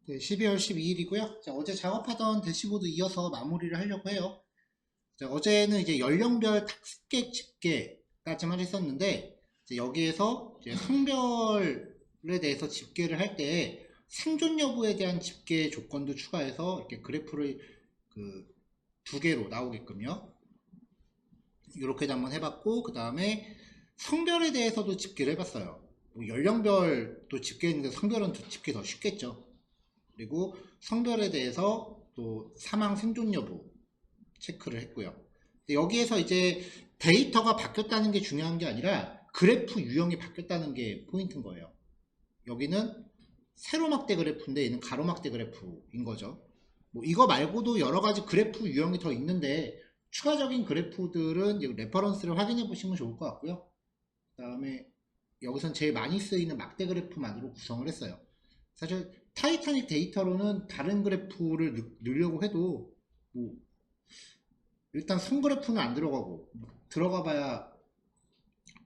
네, 12월 12일이고요. 어제 작업하던 대시보드 이어서 마무리를 하려고 해요. 자, 어제는 이제 연령별 탁습계 집계까지만 했었는데, 이제 여기에서 이제 성별에 대해서 집계를 할 때 생존 여부에 대한 집계 조건도 추가해서 이렇게 그래프를 그 두 개로 나오게끔요. 이렇게도 한번 해봤고, 그 다음에 성별에 대해서도 집계를 해봤어요. 뭐 연령별도 집계했는데 성별은 집계 더 쉽겠죠. 그리고 성별에 대해서 또 사망 생존 여부 체크를 했고요. 여기에서 이제 데이터가 바뀌었다는 게 중요한 게 아니라 그래프 유형이 바뀌었다는 게 포인트인 거예요. 여기는 세로막대 그래프인데 얘는 가로막대 그래프인 거죠. 뭐 이거 말고도 여러 가지 그래프 유형이 더 있는데 추가적인 그래프들은 레퍼런스를 확인해 보시면 좋을 것 같고요. 그 다음에 여기선 제일 많이 쓰이는 막대 그래프만으로 구성을 했어요. 사실 타이타닉 데이터로는 다른 그래프를 넣으려고 해도 뭐 일단 선 그래프는 안 들어가고 들어가 봐야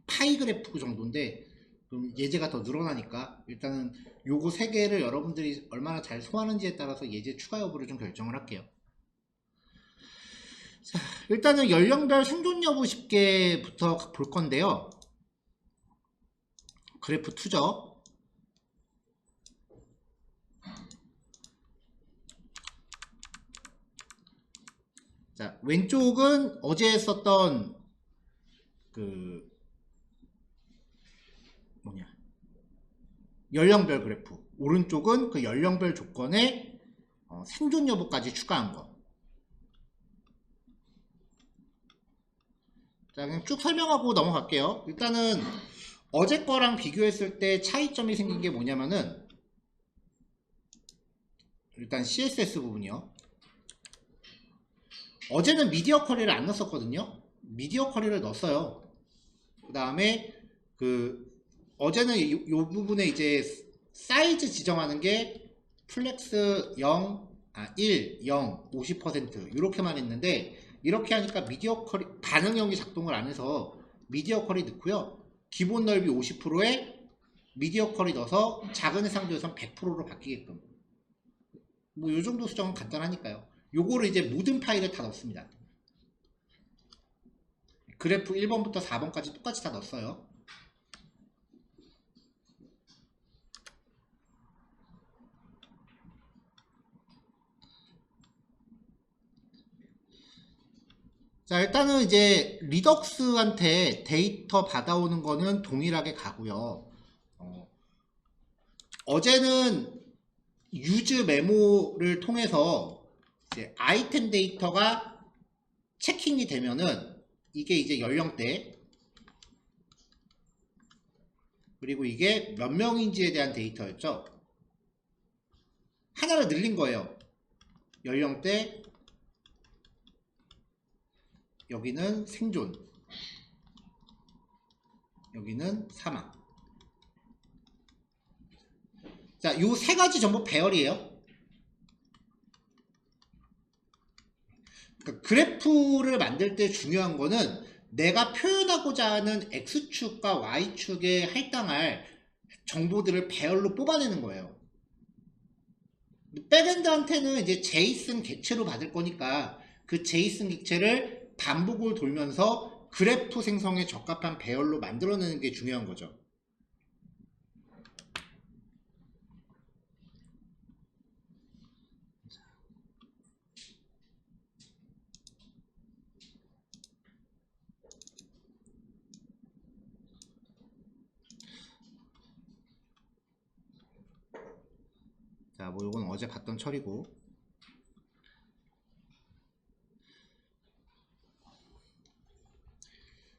파이 그래프 정도인데 좀 예제가 더 늘어나니까 일단은 요거 세 개를 여러분들이 얼마나 잘 소화하는지에 따라서 예제 추가 여부를 좀 결정을 할게요. 자, 일단은 연령별 생존 여부 집계부터 볼 건데요. 그래프 투죠. 자, 왼쪽은 어제 썼던 그 뭐냐 연령별 그래프, 오른쪽은 그 연령별 조건에 생존 여부까지 추가한 거. 자, 그냥 쭉 설명하고 넘어갈게요. 일단은 어제 거랑 비교했을 때 차이점이 생긴 게 뭐냐면은 일단 CSS 부분이요. 어제는 미디어 쿼리를 안 넣었거든요. 미디어 쿼리를 넣었어요. 그 다음에 어제는 이 부분에 이제 사이즈 지정하는 게 플렉스 0, 1, 0, 50% 이렇게만 했는데 이렇게 하니까 미디어 쿼리 반응형이 작동을 안 해서 미디어 쿼리 넣고요. 기본 넓이 50%에 미디어 쿼리 넣어서 작은 해상도에선 100%로 바뀌게끔 뭐 요 정도 수정은 간단하니까요. 요거를 이제 모든 파일에 다 넣습니다. 그래프 1번부터 4번까지 똑같이 다 넣었어요. 자, 일단은 이제 리덕스한테 데이터 받아오는 거는 동일하게 가고요. 어제는 유즈 메모를 통해서 이제 아이템 데이터가 체킹이 되면은 이게 이제 연령대 그리고 이게 몇 명인지에 대한 데이터였죠. 하나를 늘린 거예요. 연령대, 여기는 생존, 여기는 사망. 자, 요 세 가지 전부 배열이에요. 그러니까 그래프를 만들 때 중요한 거는 내가 표현하고자 하는 X축과 Y축에 할당할 정보들을 배열로 뽑아내는 거예요. 백엔드한테는 이제 제이슨 객체로 받을 거니까 그 제이슨 객체를 반복을 돌면서 그래프 생성에 적합한 배열로 만들어내는 게 중요한 거죠. 자, 뭐 이건 어제 봤던 처리고.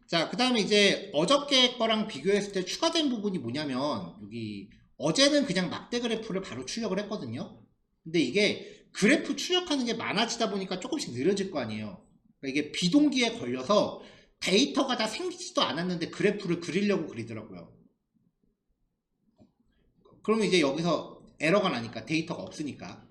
자, 그 다음에 이제 어저께 거랑 비교했을 때 추가된 부분이 뭐냐면 여기 어제는 그냥 막대 그래프를 바로 출력을 했거든요. 근데 이게 그래프 출력하는 게 많아지다 보니까 조금씩 느려질 거 아니에요. 그러니까 이게 비동기에 걸려서 데이터가 다 생기지도 않았는데 그래프를 그리려고 그리더라고요. 그러면 이제 여기서 에러가 나니까 데이터가 없으니까.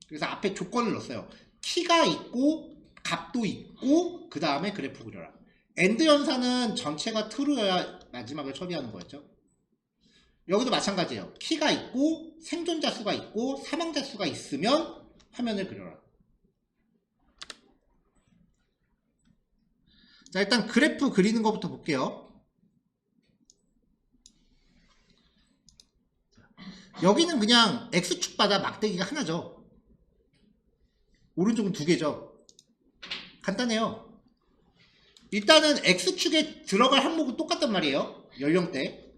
그래서 앞에 조건을 넣었어요. 키가 있고 값도 있고 그 다음에 그래프 그려라. 엔드 연산은 전체가 true여야 마지막을 처리하는 거였죠. 여기도 마찬가지예요. 키가 있고 생존자 수가 있고 사망자 수가 있으면 화면을 그려라. 자, 일단 그래프 그리는 것부터 볼게요. 여기는 그냥 X축마다 막대기가 하나죠. 오른쪽은 두 개죠. 간단해요. 일단은 X축에 들어갈 항목은 똑같단 말이에요. 연령대.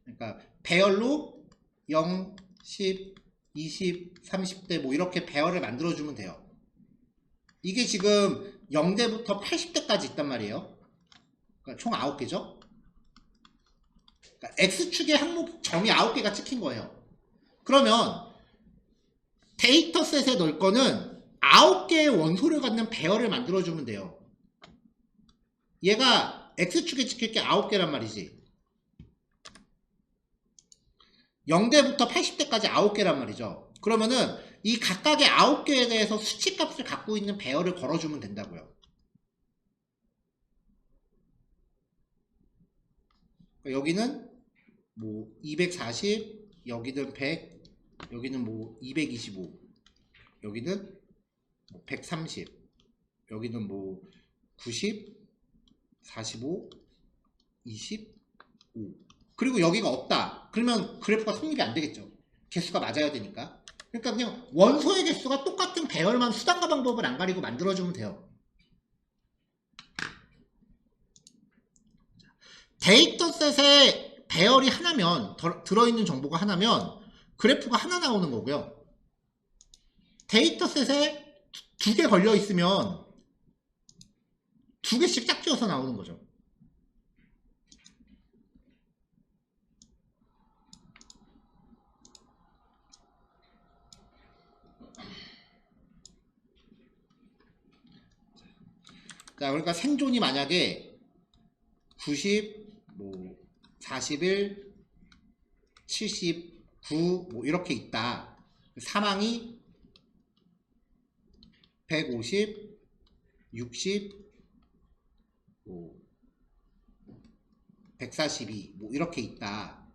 그러니까 배열로 0, 10, 20, 30대 뭐 이렇게 배열을 만들어주면 돼요. 이게 지금 0대부터 80대까지 있단 말이에요. 그러니까 총 9개죠. 그러니까 X축에 항목 점이 9개가 찍힌 거예요. 그러면 데이터셋에 넣을 거는 9개의 원소를 갖는 배열을 만들어주면 돼요. 얘가 X축에 찍힐 게 9개란 말이지. 0대부터 80대까지 9개란 말이죠. 그러면은 이 각각의 9개에 대해서 수치값을 갖고 있는 배열을 걸어주면 된다고요. 여기는 뭐 240, 여기는 100, 여기는 뭐 225, 여기는 뭐 130, 여기는 뭐 90, 45, 25. 그리고 여기가 없다. 그러면 그래프가 성립이 안 되겠죠. 개수가 맞아야 되니까. 그러니까 그냥 원소의 개수가 똑같은 배열만 수단과 방법을 안 가리고 만들어주면 돼요. 데이터셋에 배열이 하나면, 들어있는 정보가 하나면 그래프가 하나 나오는 거고요. 데이터셋에 두 개 걸려 있으면 두 개씩 짝지어서 나오는 거죠. 자, 그러니까 생존이 만약에 90, 뭐 41, 79, 뭐 이렇게 있다. 사망이 150, 60, 뭐 142, 뭐 이렇게 있다.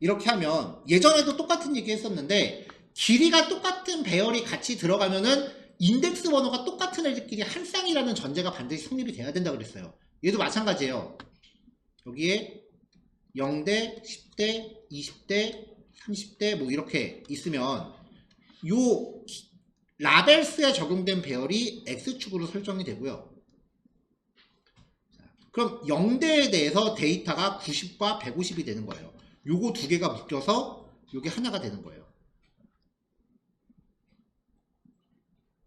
이렇게 하면 예전에도 똑같은 얘기 했었는데 길이가 똑같은 배열이 같이 들어가면은 인덱스 번호가 똑같은 애들끼리 한 쌍이라는 전제가 반드시 성립이 돼야 된다 그랬어요. 얘도 마찬가지예요. 여기에 0대, 10대, 20대, 30대 뭐 이렇게 있으면 요 라벨스에 적용된 배열이 X축으로 설정이 되고요. 그럼 0대에 대해서 데이터가 90과 150이 되는 거예요. 요거 두 개가 묶여서 요게 하나가 되는 거예요.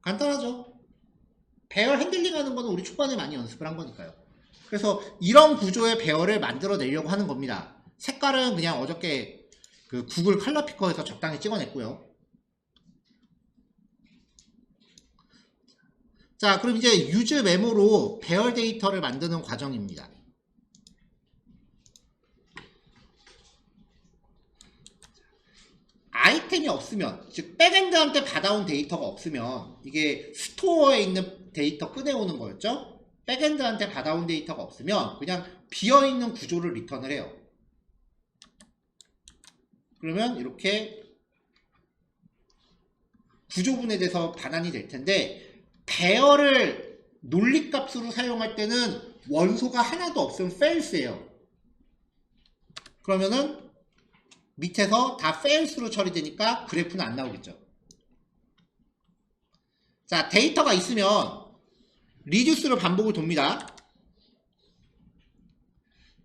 간단하죠? 배열 핸들링 하는 거는 우리 초반에 많이 연습을 한 거니까요. 그래서 이런 구조의 배열을 만들어내려고 하는 겁니다. 색깔은 그냥 어저께 그 구글 컬러 피커에서 적당히 찍어냈고요. 자, 그럼 이제 유즈 메모로 배열 데이터를 만드는 과정입니다. 아이템이 없으면, 즉 백엔드한테 받아온 데이터가 없으면 이게 스토어에 있는 데이터 꺼내오는 거였죠? 백엔드한테 받아온 데이터가 없으면 그냥 비어있는 구조를 리턴을 해요. 그러면 이렇게 구조분에 대해서 반환이 될 텐데 배열을 논리값으로 사용할 때는 원소가 하나도 없으면 false예요. 그러면은 밑에서 다 false로 처리되니까 그래프는 안 나오겠죠. 자, 데이터가 있으면 리듀스로 반복을 돕니다.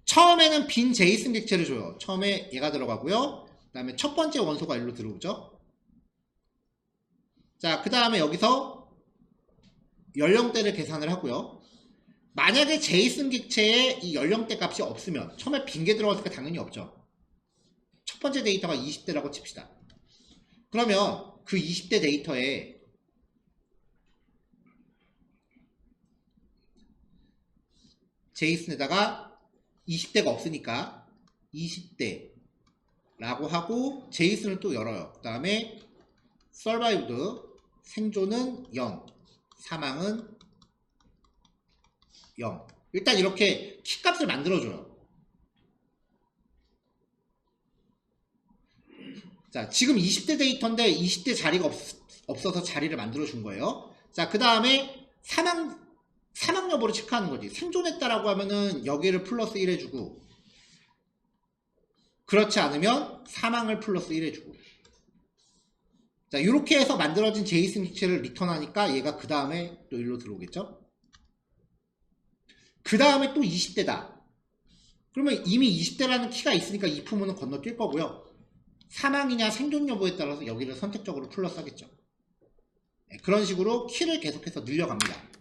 처음에는 빈 제이슨 객체를 줘요. 처음에 얘가 들어가고요. 그 다음에 첫 번째 원소가 일로 들어오죠. 자, 그 다음에 여기서 연령대를 계산을 하고요. 만약에 제이슨 객체에 이 연령대 값이 없으면 처음에 빈 게 들어갔을 때 당연히 없죠. 첫 번째 데이터가 20대라고 칩시다. 그러면 그 20대 데이터에 제이슨에다가 20대가 없으니까 20대라고 하고 제이슨을 또 열어요. 그 다음에 survived 생존은 0, 사망은 0. 일단 이렇게 키값을 만들어줘요. 자, 지금 20대 데이터인데 20대 자리가 없어서 자리를 만들어 준 거예요. 자, 그 다음에 사망 여부를 체크하는 거지. 생존했다라고 하면은 여기를 플러스 1 해주고, 그렇지 않으면 사망을 플러스 1 해주고. 자, 이렇게 해서 만들어진 제이슨 객체를 리턴하니까 얘가 그 다음에 또 일로 들어오겠죠? 그 다음에 또 20대다. 그러면 이미 20대라는 키가 있으니까 이 부분은 건너뛸 거고요. 사망이냐 생존 여부에 따라서 여기를 선택적으로 플러스 하겠죠. 네, 그런 식으로 키를 계속해서 늘려갑니다.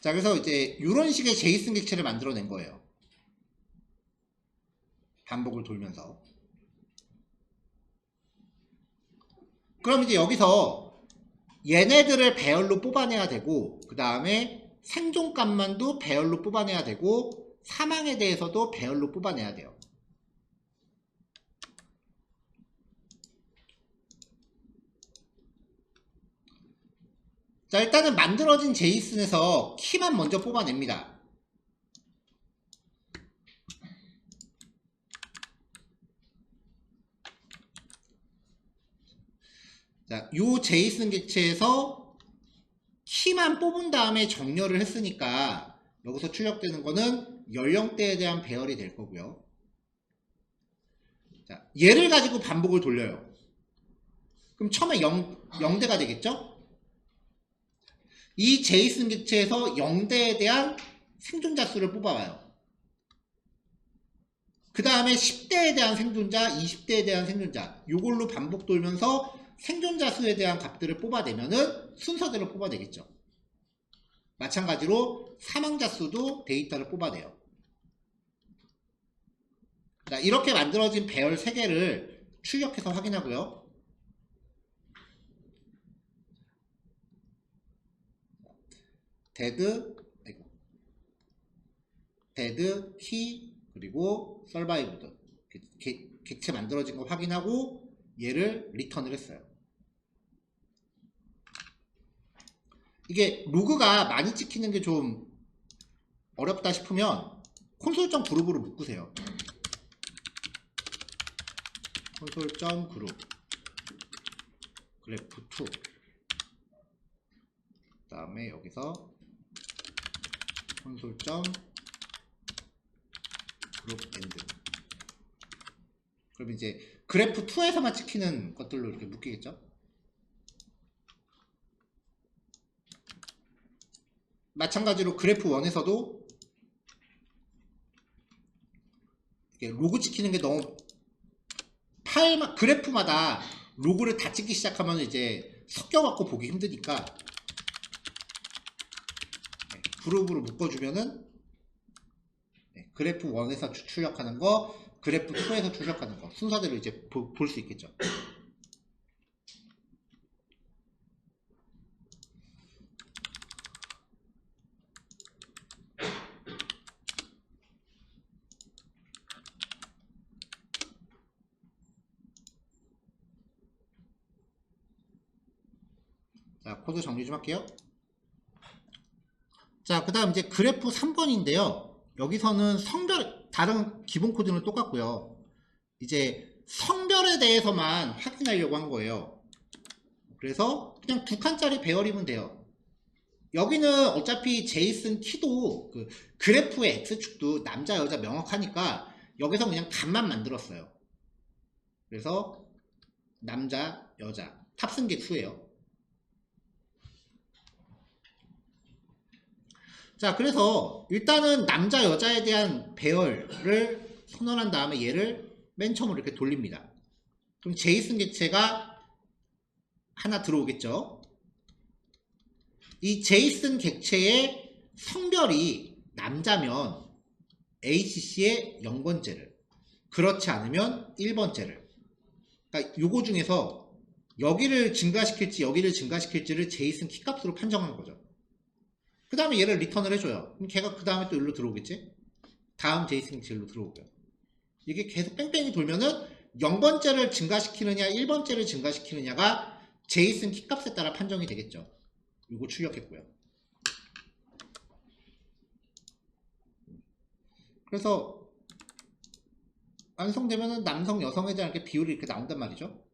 자, 그래서 이제 이런 식의 제이슨 객체를 만들어낸 거예요. 반복을 돌면서. 그럼 이제 여기서 얘네들을 배열로 뽑아내야 되고, 그 다음에 생존값만도 배열로 뽑아내야 되고, 사망에 대해서도 배열로 뽑아내야 돼요. 자, 일단은 만들어진 제이슨에서 키만 먼저 뽑아냅니다. 자, 요 제이슨 객체에서 키만 뽑은 다음에 정렬을 했으니까 여기서 출력되는 거는 연령대에 대한 배열이 될 거고요. 자, 얘를 가지고 반복을 돌려요. 그럼 처음에 0대가 되겠죠? 이 제이슨 객체에서 0대에 대한 생존자 수를 뽑아와요. 그 다음에 10대에 대한 생존자, 20대에 대한 생존자, 요걸로 반복 돌면서 생존자 수에 대한 값들을 뽑아내면은 순서대로 뽑아내겠죠. 마찬가지로 사망자 수도 데이터를 뽑아내요. 자, 이렇게 만들어진 배열 3개를 출력해서 확인하고요. 데드, 키, 그리고 서바이브드 객체 만들어진 거 확인하고 얘를 리턴을 했어요. 이게 로그가 많이 찍히는 게 좀 어렵다 싶으면 콘솔.그룹으로 묶으세요. 콘솔.그룹 그래프2 그 다음에 여기서 콘솔.그룹 엔드. 그럼 이제 그래프2에서만 찍히는 것들로 이렇게 묶이겠죠. 마찬가지로 그래프1에서도 로그 찍히는 게 너무 그래프마다 로그를 다 찍기 시작하면 이제 섞여갖고 보기 힘드니까 그룹으로 묶어주면은 그래프 1에서 출력하는 거, 그래프 2에서 출력하는 거 순서대로 이제 볼 수 있겠죠. 자, 코드 정리 좀 할게요. 자, 그 다음 이제 그래프 3번인데요. 여기서는 성별, 다른 기본 코드는 똑같고요. 이제 성별에 대해서만 확인하려고 한 거예요. 그래서 그냥 2칸짜리 배열이면 돼요. 여기는 어차피 제이슨 키도 그 그래프의 X축도 남자, 여자 명확하니까 여기서 그냥 값만 만들었어요. 그래서 남자, 여자, 탑승객 수예요. 자, 그래서 일단은 남자, 여자에 대한 배열을 선언한 다음에 얘를 맨 처음으로 이렇게 돌립니다. 그럼 제이슨 객체가 하나 들어오겠죠. 이 제이슨 객체의 성별이 남자면 HC의 0번째를, 그렇지 않으면 1번째를, 그러니까 요거 중에서 여기를 증가시킬지 여기를 증가시킬지를 제이슨 키값으로 판정한 거죠. 그 다음에 얘를 리턴을 해줘요. 그럼 걔가 그 다음에 또 일로 들어오겠지? 다음 제이슨 킬로 들어오고요. 이게 계속 뺑뺑이 돌면은 0번째를 증가시키느냐 1번째를 증가시키느냐가 제이슨 키값에 따라 판정이 되겠죠. 이거 출력했고요. 그래서 완성되면은 남성 여성에 대한 이렇게 비율이 이렇게 나온단 말이죠.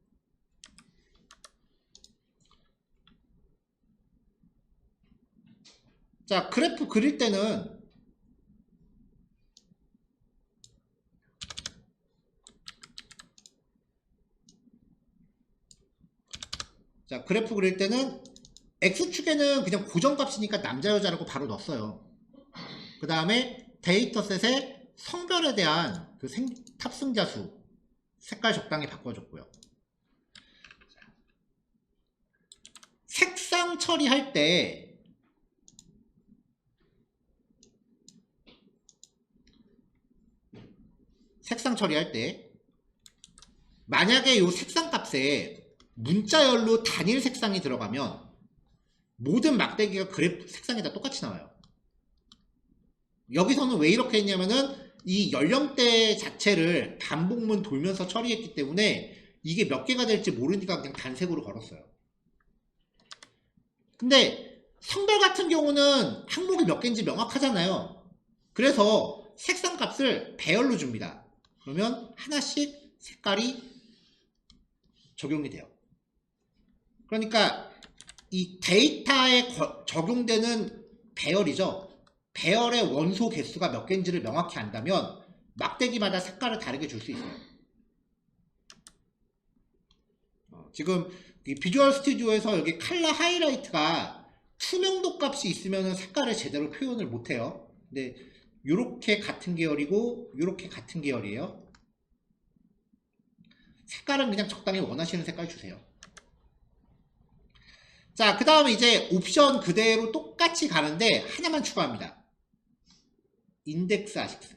자, 그래프 그릴 때는 X축에는 그냥 고정값이니까 남자 여자라고 바로 넣었어요. 그 다음에 데이터셋에 성별에 대한 그 탑승자 수 색깔 적당히 바꿔줬고요. 색상 처리할 때 만약에 이 색상 값에 문자열로 단일 색상이 들어가면 모든 막대기가 그래프 색상이 다 똑같이 나와요. 여기서는 왜 이렇게 했냐면은 이 연령대 자체를 반복문 돌면서 처리했기 때문에 이게 몇 개가 될지 모르니까 그냥 단색으로 걸었어요. 근데 성별 같은 경우는 항목이 몇 개인지 명확하잖아요. 그래서 색상 값을 배열로 줍니다. 그러면 하나씩 색깔이 적용이 돼요. 그러니까 이 데이터에 적용되는 배열이죠. 배열의 원소 개수가 몇 개인지를 명확히 안다면 막대기마다 색깔을 다르게 줄 수 있어요. 지금 이 비주얼 스튜디오에서 여기 컬러 하이라이트가 투명도 값이 있으면 색깔을 제대로 표현을 못해요. 근데 요렇게 같은 계열이고 요렇게 같은 계열이에요. 색깔은 그냥 적당히 원하시는 색깔 주세요. 자, 그 다음에 이제 옵션 그대로 똑같이 가는데 하나만 추가합니다. 인덱스 아식스.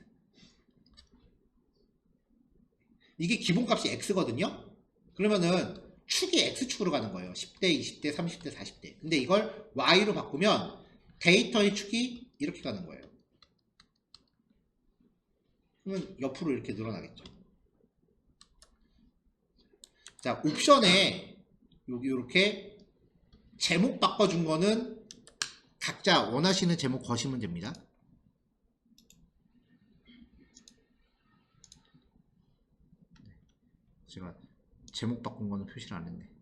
이게 기본값이 X거든요. 그러면은 축이 X축으로 가는 거예요. 10대, 20대, 30대, 40대. 근데 이걸 Y로 바꾸면 데이터의 축이 이렇게 가는 거예요. 그러면 옆으로 이렇게 늘어나겠죠. 자, 옵션에 여기 이렇게 제목 바꿔준 거는 각자 원하시는 제목 거시면 됩니다. 제가 제목 바꾼 거는 표시를 안 했네.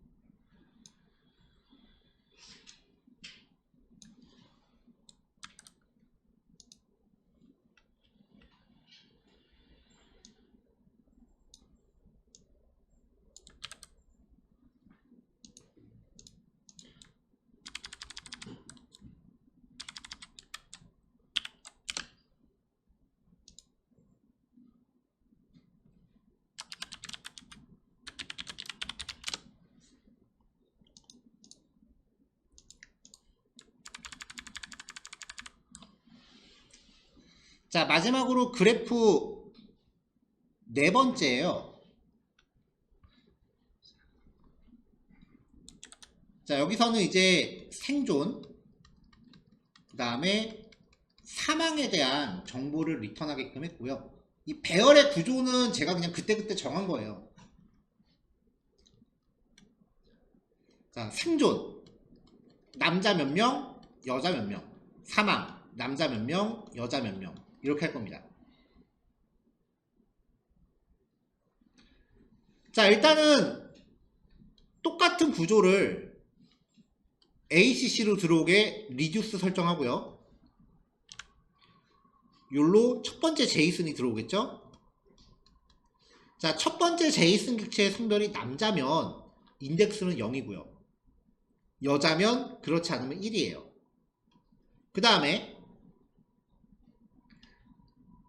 자, 마지막으로 그래프 네 번째예요. 자, 여기서는 이제 생존, 그 다음에 사망에 대한 정보를 리턴하게끔 했고요. 이 배열의 구조는 제가 그냥 그때그때 정한 거예요. 자, 생존, 남자 몇 명, 여자 몇 명. 사망, 남자 몇 명, 여자 몇 명. 이렇게 할 겁니다. 자, 일단은 똑같은 구조를 ACC로 들어오게 리듀스 설정하고요. 요로 첫 번째 제이슨이 들어오겠죠? 자, 첫 번째 제이슨 객체의 성별이 남자면 인덱스는 0이고요. 여자면 그렇지 않으면 1이에요. 그 다음에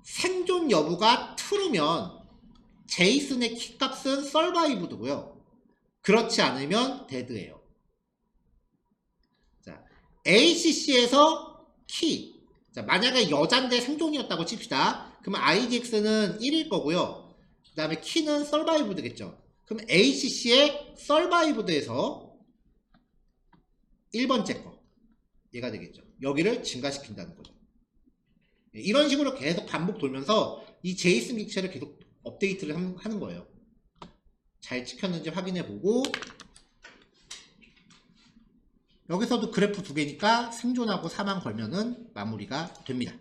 생존 여부가 true면 제이슨의 키값은 survived고요. 그렇지 않으면 dead예요. 자, ACC에서 키. 자, 만약에 여잔데 생존이었다고 칩시다. 그러면 IDX는 1일 거고요. 그 다음에 키는 survived겠죠. 그럼 ACC의 서바이브드에서 1번째 거 얘가 되겠죠. 여기를 증가시킨다는 거죠. 이런 식으로 계속 반복 돌면서 이 제이슨 객체를 계속 업데이트를 하는 거예요. 잘 찍혔는지 확인해보고, 여기서도 그래프 두 개니까 생존하고 사망 걸면은 마무리가 됩니다.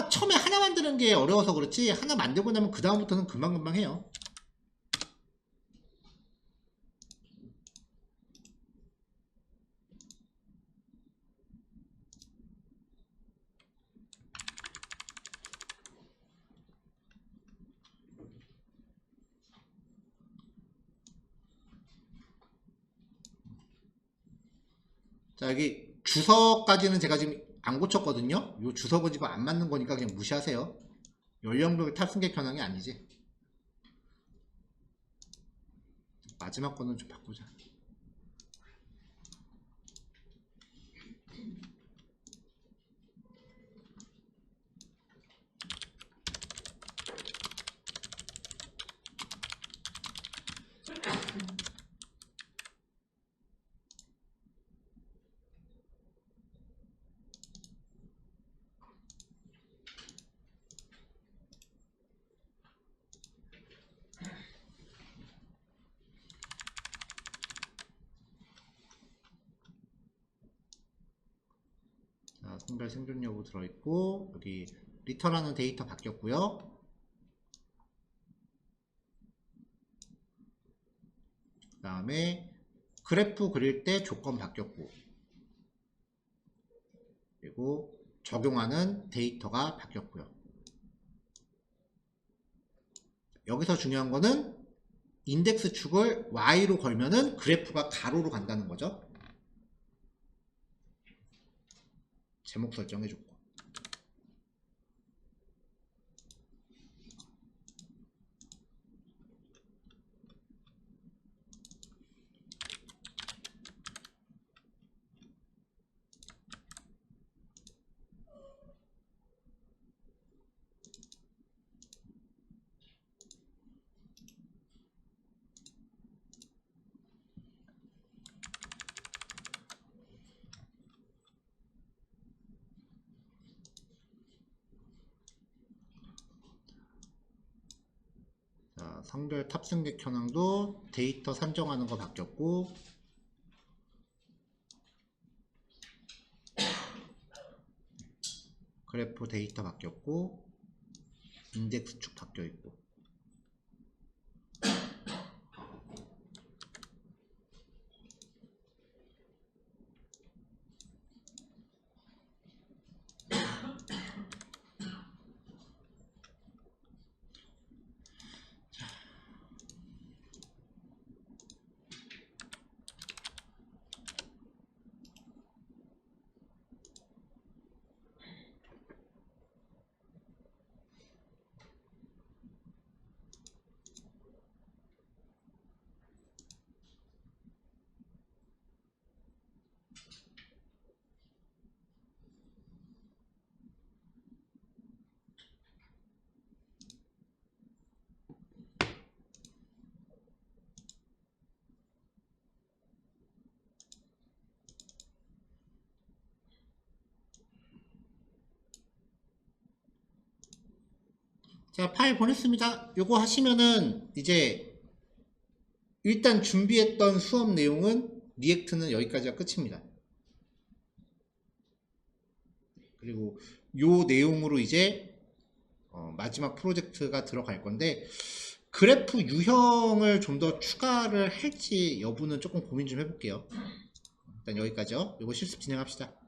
처음에 하나 만드는 게 어려워서 그렇지, 하나 만들고 나면 그 다음부터는 금방금방 해요. 자, 여기 주석까지는 제가 지금 안 고쳤거든요. 이 주석은 지금 안 맞는 거니까 그냥 무시하세요. 연령별 탑승객 현황이 아니지. 마지막 거는 좀 바꾸자. 자, 성별 생존 여부 들어있고, 여기 리턴하는 데이터 바뀌었고요. 그 다음에 그래프 그릴 때 조건 바뀌었고, 그리고 적용하는 데이터가 바뀌었고요. 여기서 중요한 거는 인덱스 축을 Y로 걸면은 그래프가 가로로 간다는 거죠. 제목 설정해줬고. 자, 성별 탑승객 현황도 데이터 산정하는 거 바뀌었고, 그래프 데이터 바뀌었고, 인덱스 축 바뀌어있고. 자, 파일 보냈습니다. 요거 하시면은 이제 일단 준비했던 수업 내용은 리액트는 여기까지가 끝입니다. 그리고 요 내용으로 이제 마지막 프로젝트가 들어갈 건데, 그래프 유형을 좀 더 추가를 할지 여부는 조금 고민 좀 해볼게요. 일단 여기까지요. 요거 실습 진행합시다.